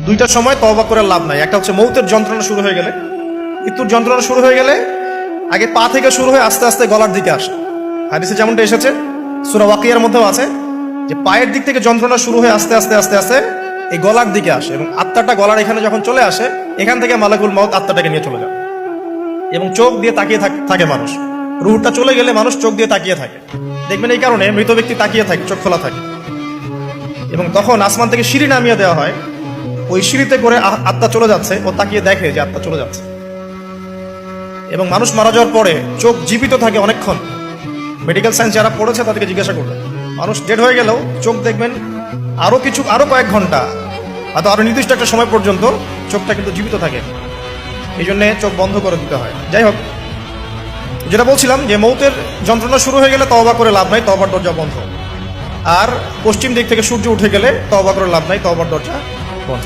দুইটার সময় তওবা করে লাভ নাই। একটা হচ্ছে মৌতের যন্ত্রণা শুরু হয়ে গেলে, মৃত্যুর যন্ত্রণা শুরু হয়ে গেলে আগে পা থেকে শুরু হয়ে আস্তে আস্তে গলার দিকে আসে। হাদিসে যেমনটা এসেছে, সূরা ওয়াকিয়ার মধ্যেও আছে যে পায়ের দিক থেকে যন্ত্রণা শুরু হয়ে আস্তে আস্তে আস্তে আস্তে এই গলার দিকে আসে, এবং আত্মাটা গলার এখানে যখন চলে আসে, এখান থেকে মালাকুল মউত আত্মাটাকে নিয়ে চলে যায় এবং চোখ দিয়ে তাকিয়ে থাকে মানুষ। রুহটা চলে গেলে মানুষ চোখ দিয়ে তাকিয়ে থাকে, দেখবেন এই কারণে মৃত ব্যক্তি তাকিয়ে থাকে, চোখ খোলা থাকে। এবং তখন আসমান থেকে সিঁড়ি নামিয়ে দেওয়া হয়, ওই সিঁড়িতে করে আত্মা চলে যাচ্ছে, ও তাকিয়ে দেখে যে আত্মা চলে যাচ্ছে। এবং মানুষ মারা যাওয়ার পরে চোখ জীবিত থাকে অনেকক্ষণ। মেডিকেল সায়েন্স যারা পড়েছে তাদেরকে জিজ্ঞাসা করবে, মানুষ ডেড হয়ে গেলেও চোখ দেখবেন আরো কয়েক ঘন্টা, হয়তো আরো নির্দিষ্ট একটা সময় পর্যন্ত চোখটা কিন্তু জীবিত থাকে। এই জন্য চোখ বন্ধ করে দিতে হয়। যাই হোক, যেটা বলছিলাম যে মৌতের যন্ত্রণা শুরু হয়ে গেলে তওবা করে লাভ নাই, তওবার দরজা বন্ধ। আর পশ্চিম দিক থেকে সূর্য উঠে গেলে তওবা করে লাভ নাই, তওবার দরজা বন্ধ।